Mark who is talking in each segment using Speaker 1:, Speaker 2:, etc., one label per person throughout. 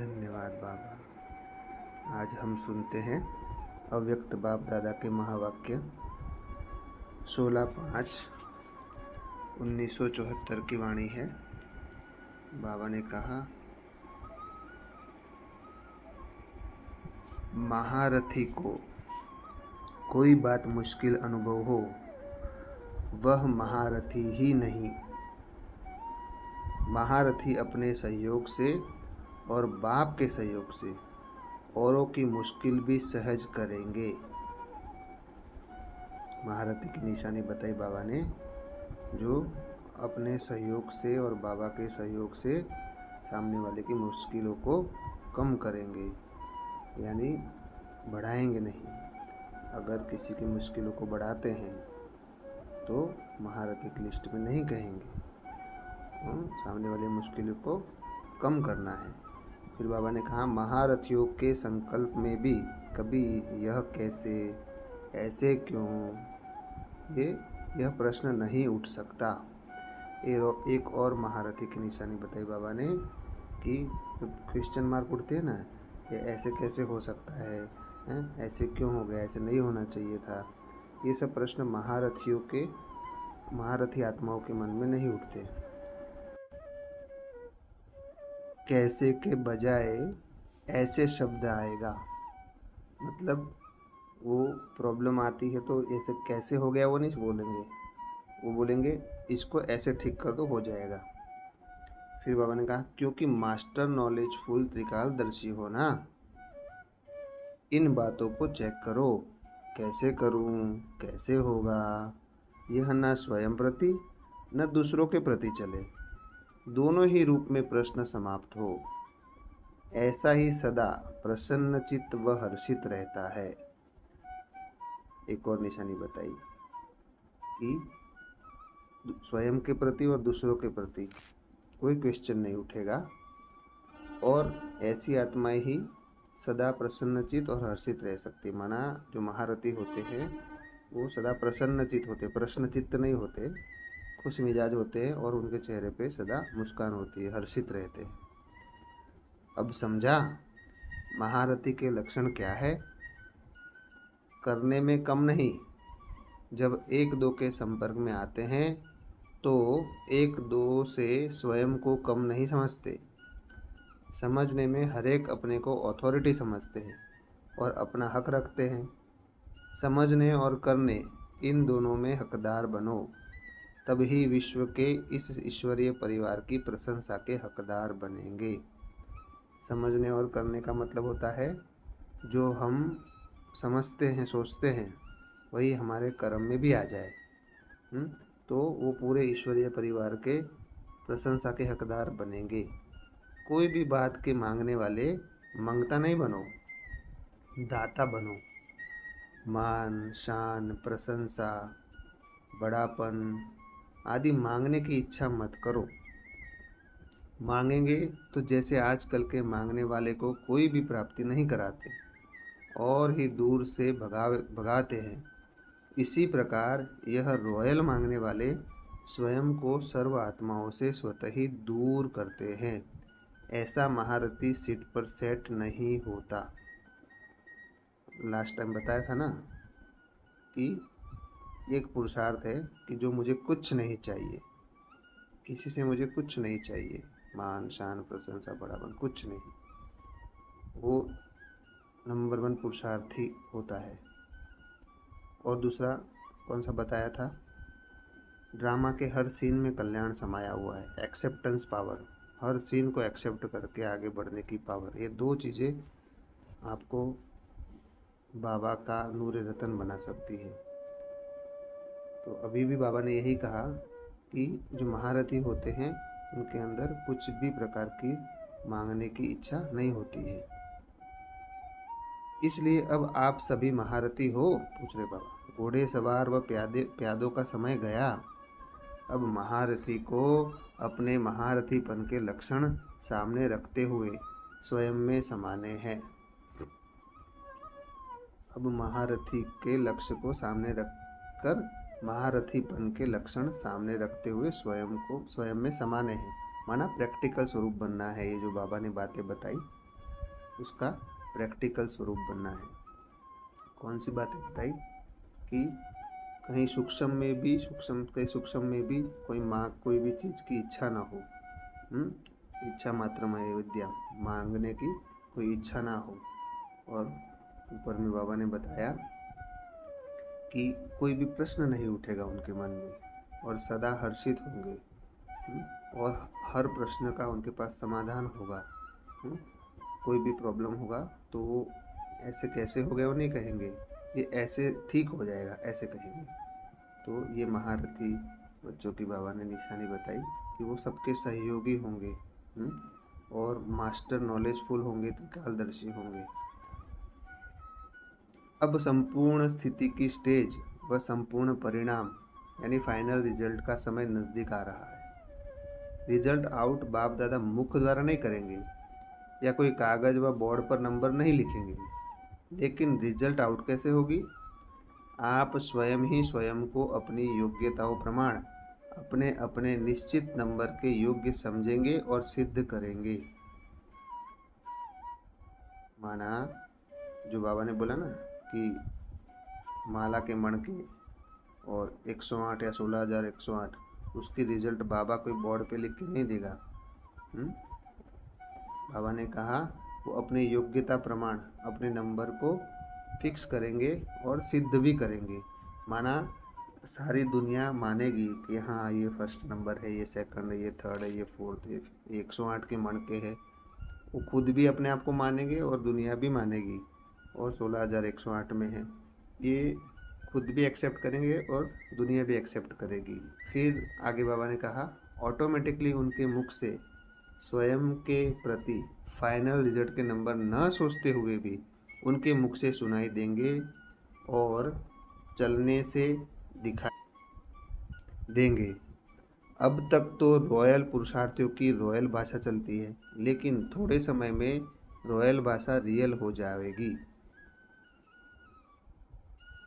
Speaker 1: धन्यवाद बाबा। आज हम सुनते हैं अव्यक्त बाप दादा के महावाक्य 16/5/1974 की वाणी है। बाबा ने कहा, महारथी को कोई बात मुश्किल अनुभव हो, वह महारथी ही नहीं। महारथी अपने सहयोग से और बाप के सहयोग से औरों की मुश्किल भी सहज करेंगे। महारथी की निशानी बताई बाबा ने, जो अपने सहयोग से और बाबा के सहयोग से सामने वाले की मुश्किलों को कम करेंगे, यानी बढ़ाएंगे नहीं। अगर किसी की मुश्किलों को बढ़ाते हैं तो महारथी की लिस्ट में नहीं कहेंगे, सामने वाली मुश्किलों को कम करना है। फिर बाबा ने कहा, महारथियों के संकल्प में भी कभी यह कैसे, ऐसे क्यों, यह प्रश्न नहीं उठ सकता। एक और महारथी की निशानी बताई बाबा ने कि क्वेश्चन मार्क उठते हैं ना, ये ऐसे कैसे हो सकता है, ऐसे क्यों हो गया, ऐसे नहीं होना चाहिए था। ये सब प्रश्न महारथी आत्माओं के मन में नहीं उठते। कैसे के बजाय ऐसे शब्द आएगा, मतलब वो प्रॉब्लम आती है तो ऐसे कैसे हो गया वो नहीं बोलेंगे, वो बोलेंगे इसको ऐसे ठीक कर दो, हो जाएगा। फिर बाबा ने कहा, क्योंकि मास्टर नॉलेजफुल त्रिकालदर्शी हो ना, इन बातों को चेक करो। कैसे करूं, कैसे होगा, यह न स्वयं प्रति न दूसरों के प्रति चले, दोनों ही रूप में प्रश्न समाप्त हो। ऐसा ही सदा प्रसन्नचित्त व हर्षित रहता है। एक और निशानी बताई कि स्वयं के प्रति और दूसरों के प्रति कोई क्वेश्चन नहीं उठेगा, और ऐसी आत्माएं ही सदा प्रसन्नचित्त और हर्षित रह सकती। माना जो महारथी होते हैं वो सदा प्रसन्नचित्त होते, प्रश्नचित्त नहीं होते, खुश मिजाज होते हैं और उनके चेहरे पे सदा मुस्कान होती है, हर्षित रहते हैं। अब समझा महारथी के लक्षण क्या है? करने में कम नहीं। जब एक दो के संपर्क में आते हैं तो एक दो से स्वयं को कम नहीं समझते। समझने में हर एक अपने को अथॉरिटी समझते हैं और अपना हक रखते हैं। समझने और करने, इन दोनों में हकदार बनो, तभी विश्व के इस ईश्वरीय परिवार की प्रशंसा के हकदार बनेंगे। समझने और करने का मतलब होता है जो हम समझते हैं, सोचते हैं, वही हमारे कर्म में भी आ जाए, तो वो पूरे ईश्वरीय परिवार के प्रशंसा के हकदार बनेंगे। कोई भी बात के मांगने वाले मंगता नहीं बनो, दाता बनो। मान, शान, प्रशंसा, बड़ापन आदि मांगने की इच्छा मत करो। मांगेंगे तो जैसे आजकल के मांगने वाले को कोई भी प्राप्ति नहीं कराते और ही दूर से भगाते हैं, इसी प्रकार यह रॉयल मांगने वाले स्वयं को सर्व आत्माओं से स्वतः ही दूर करते हैं। ऐसा महारथी सीट पर सेट नहीं होता। लास्ट टाइम बताया था ना कि एक पुरुषार्थ है कि जो मुझे कुछ नहीं चाहिए, किसी से मुझे कुछ नहीं चाहिए, मान, शान, प्रशंसा, बड़ापन कुछ नहीं, वो नंबर 1 पुरुषार्थी होता है। और दूसरा कौन सा बताया था? ड्रामा के हर सीन में कल्याण समाया हुआ है, एक्सेप्टेंस पावर, हर सीन को एक्सेप्ट करके आगे बढ़ने की पावर। ये दो चीज़ें आपको बाबा का नूर रतन बना सकती है। तो अभी भी बाबा ने यही कहा कि जो महारथी होते हैं उनके अंदर कुछ भी प्रकार की मांगने की इच्छा नहीं होती है। इसलिए अब आप सभी महारथी हो, पूछ रहे बाबा। घोड़े सवार व प्यादों का समय गया। अब महारथी को अपने महारथीपन के लक्षण सामने रखते हुए स्वयं में समाने हैं। अब महारथी के लक्ष्य को सामने रखकर महारथीपन के लक्षण सामने रखते हुए स्वयं में समाने हैं। माना प्रैक्टिकल स्वरूप बनना है। ये जो बाबा ने बातें बताई उसका प्रैक्टिकल स्वरूप बनना है। कौन सी बातें बताई कि कहीं सूक्ष्म में भी कोई भी चीज़ की इच्छा ना हो। इच्छा मात्रमय विद्या, मांगने की कोई इच्छा ना हो। और ऊपर में बाबा ने बताया कि कोई भी प्रश्न नहीं उठेगा उनके मन में और सदा हर्षित होंगे। और हर प्रश्न का उनके पास समाधान होगा। कोई भी प्रॉब्लम होगा तो वो ऐसे कैसे हो गया वो नहीं कहेंगे, ये ऐसे ठीक हो जाएगा ऐसे कहेंगे। तो ये महारथी बच्चों की बाबा ने निशानी बताई कि वो सबके सहयोगी होंगे और मास्टर नॉलेजफुल होंगे, त्रिकालदर्शी होंगे। अब संपूर्ण स्थिति की स्टेज व संपूर्ण परिणाम यानी फाइनल रिजल्ट का समय नज़दीक आ रहा है। रिजल्ट आउट बाप दादा मुख द्वारा नहीं करेंगे या कोई कागज़ व बोर्ड पर नंबर नहीं लिखेंगे, लेकिन रिजल्ट आउट कैसे होगी? आप स्वयं ही स्वयं को अपनी योग्यताओं प्रमाण अपने अपने निश्चित नंबर के योग्य समझेंगे और सिद्ध करेंगे। माना जो बाबा ने बोला ना कि माला के मणके और 108 या 16,108, उसकी रिजल्ट बाबा कोई बोर्ड पे लिख के नहीं देगा। बाबा ने कहा वो अपनी योग्यता प्रमाण अपने नंबर को फिक्स करेंगे और सिद्ध भी करेंगे। माना सारी दुनिया मानेगी कि हाँ ये फर्स्ट नंबर है, ये सेकंड है, ये थर्ड है, ये फोर्थ है, ये 108 के मणके है। वो खुद भी अपने आप को मानेंगे और दुनिया भी मानेगी और 16,108 में है, ये खुद भी एक्सेप्ट करेंगे और दुनिया भी एक्सेप्ट करेगी। फिर आगे बाबा ने कहा ऑटोमेटिकली उनके मुख से स्वयं के प्रति फाइनल रिजल्ट के नंबर न सोचते हुए भी उनके मुख से सुनाई देंगे और चलने से दिखाई देंगे। अब तक तो रॉयल पुरुषार्थियों की रॉयल भाषा चलती है, लेकिन थोड़े समय में रॉयल भाषा रियल हो जाएगी।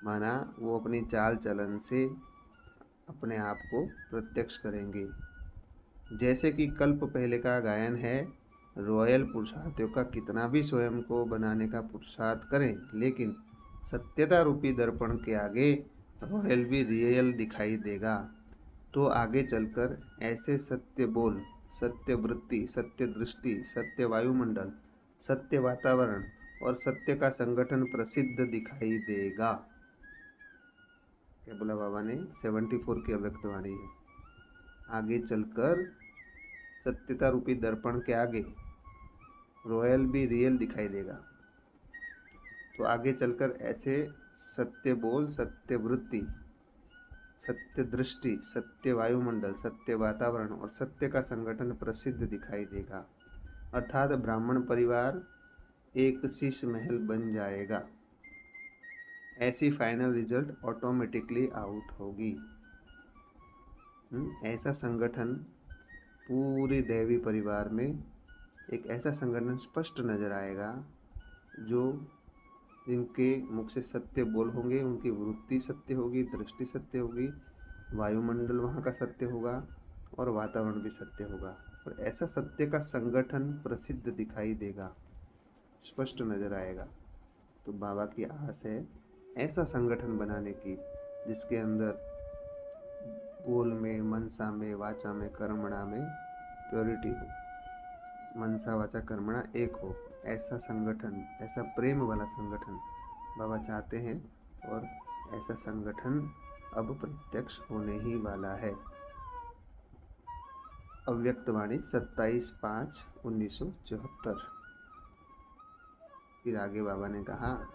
Speaker 1: माना वो अपनी चाल चलन से अपने आप को प्रत्यक्ष करेंगे। जैसे कि कल्प पहले का गायन है, रॉयल पुरुषार्थियों का कितना भी स्वयं को बनाने का पुरुषार्थ करें, लेकिन सत्यता रूपी दर्पण के आगे रॉयल भी रियल दिखाई देगा। तो आगे चलकर ऐसे सत्य बोल, सत्य वृत्ति, सत्य दृष्टि, सत्य वायुमंडल, सत्य वातावरण और सत्य का संगठन प्रसिद्ध दिखाई देगा। क्या बोला बाबा ने? 74 की अव्यक्तवाणी है। आगे चलकर सत्यता रूपी दर्पण के आगे रॉयल भी रियल दिखाई देगा। तो आगे चलकर ऐसे सत्य बोल, सत्य वृत्ति, सत्य दृष्टि, सत्य वायुमंडल, सत्य वातावरण और सत्य का संगठन प्रसिद्ध दिखाई देगा। अर्थात ब्राह्मण परिवार एक शीश महल बन जाएगा। ऐसी फाइनल रिजल्ट ऑटोमेटिकली आउट होगी। ऐसा संगठन पूरे दैवी परिवार में एक ऐसा संगठन स्पष्ट नजर आएगा जो जिनके मुख से सत्य बोल होंगे, उनकी वृत्ति सत्य होगी, दृष्टि सत्य होगी, वायुमंडल वहाँ का सत्य होगा और वातावरण भी सत्य होगा। और ऐसा सत्य का संगठन प्रसिद्ध दिखाई देगा, स्पष्ट नजर आएगा। तो बाबा की आस है ऐसा संगठन बनाने की जिसके अंदर बोल में, मनसा में, वाचा में, कर्मणा में प्योरिटी हो। मनसा वाचा कर्मणा एक हो, ऐसा संगठन, ऐसा प्रेम वाला संगठन बाबा चाहते हैं। और ऐसा संगठन अब प्रत्यक्ष होने ही वाला है। अव्यक्तवाणी 27/5/1974। फिर आगे बाबा ने कहा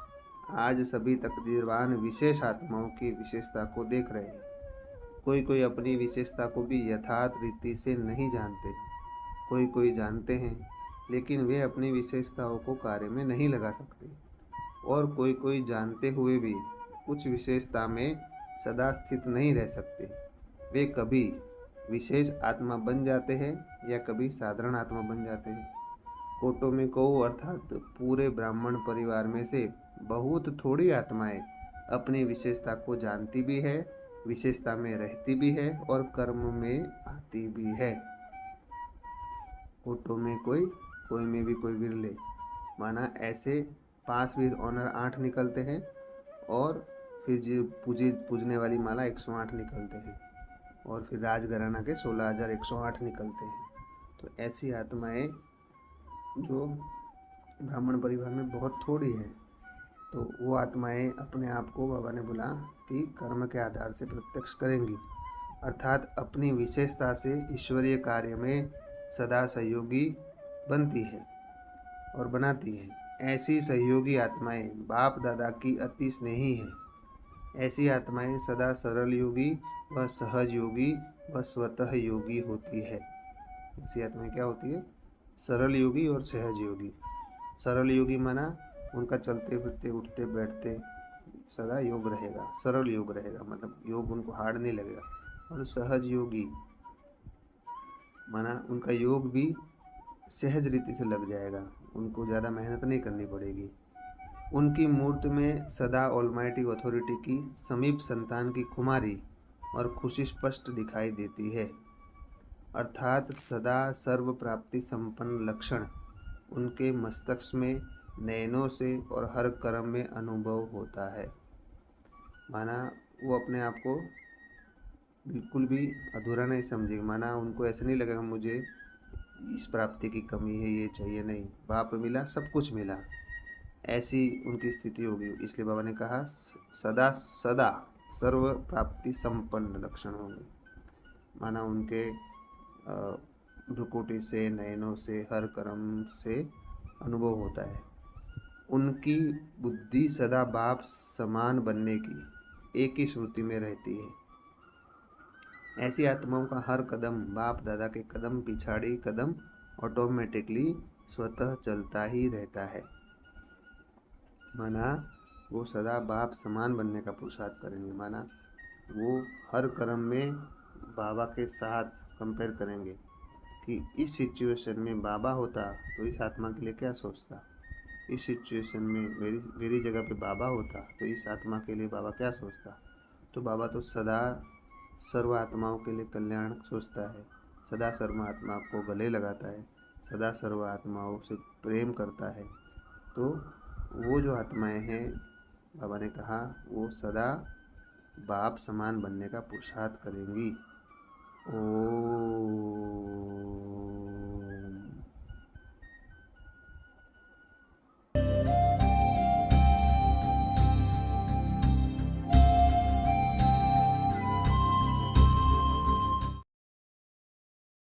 Speaker 1: आज सभी तकदीरवान विशेष आत्माओं की विशेषता को देख रहे हैं। कोई कोई अपनी विशेषता को भी यथार्थ रीति से नहीं जानते, कोई कोई जानते हैं लेकिन वे अपनी विशेषताओं को कार्य में नहीं लगा सकते, और कोई कोई जानते हुए भी कुछ विशेषता में सदा स्थित नहीं रह सकते। वे कभी विशेष आत्मा बन जाते हैं या कभी साधारण आत्मा बन जाते हैं। कोटो में कहो अर्थात पूरे ब्राह्मण परिवार में से बहुत थोड़ी आत्माएं अपनी विशेषता को जानती भी है, विशेषता में रहती भी है और कर्म में आती भी है। कोटो में कोई में भी कोई विरले। माना ऐसे पास विद ऑनर 8 निकलते हैं और फिर जो पूजने वाली माला 108 निकलते हैं और फिर राजघराना के 16,108 निकलते हैं। तो ऐसी आत्माएं जो ब्राह्मण परिवार में बहुत थोड़ी है, तो वो आत्माएं अपने आप को बाबा ने बोला कि कर्म के आधार से प्रत्यक्ष करेंगी, अर्थात अपनी विशेषता से ईश्वरीय कार्य में सदा सहयोगी बनती है और बनाती है। ऐसी सहयोगी आत्माएं बाप दादा की अति स्नेही है। ऐसी आत्माएं सदा सरल योगी व सहज योगी व स्वतः योगी होती है। ऐसी आत्माएं क्या होती है? सरल योगी और सहज योगी। सरल योगी माना उनका चलते फिरते उठते बैठते सदा योग रहेगा, सरल योग रहेगा, मतलब योग उनको हार्ड नहीं लगेगा। और सहज योगी माना उनका योग भी सहज रीति से लग जाएगा, उनको ज़्यादा मेहनत नहीं करनी पड़ेगी। उनकी मूर्त में सदा ऑलमाइटी अथॉरिटी की समीप संतान की खुमारी और खुशी स्पष्ट दिखाई देती है, अर्थात सदा सर्व प्राप्ति संपन्न लक्षण उनके मस्तिष्क में नयनों से और हर कर्म में अनुभव होता है। माना वो अपने आप को बिल्कुल भी अधूरा नहीं समझेगा, माना उनको ऐसे नहीं लगेगा मुझे इस प्राप्ति की कमी है, ये चाहिए, नहीं, बाप मिला सब कुछ मिला, ऐसी उनकी स्थिति होगी। इसलिए बाबा ने कहा सदा सदा सर्व प्राप्ति संपन्न लक्षण होंगे। माना उनके भ्रुकुटी से नयनों से हर कर्म से अनुभव होता है। उनकी बुद्धि सदा बाप समान बनने की एक ही श्रुति में रहती है। ऐसी आत्माओं का हर कदम बाप दादा के कदम पिछाड़ी कदम ऑटोमेटिकली स्वतः चलता ही रहता है। माना वो सदा बाप समान बनने का पुरुषार्थ करेंगे। माना वो हर कर्म में बाबा के साथ कंपेयर करेंगे कि इस सिचुएशन में बाबा होता तो इस आत्मा के लिए क्या सोचता, इस सिचुएशन में मेरी जगह पे बाबा होता तो इस आत्मा के लिए बाबा क्या सोचता। तो बाबा तो सदा सर्व आत्माओं के लिए कल्याण सोचता है, सदा सर्व आत्मा को गले लगाता है, सदा सर्व आत्माओं से प्रेम करता है। तो वो जो आत्माएं हैं, बाबा ने कहा वो सदा बाप समान बनने का पुरुषार्थ करेंगी। ओ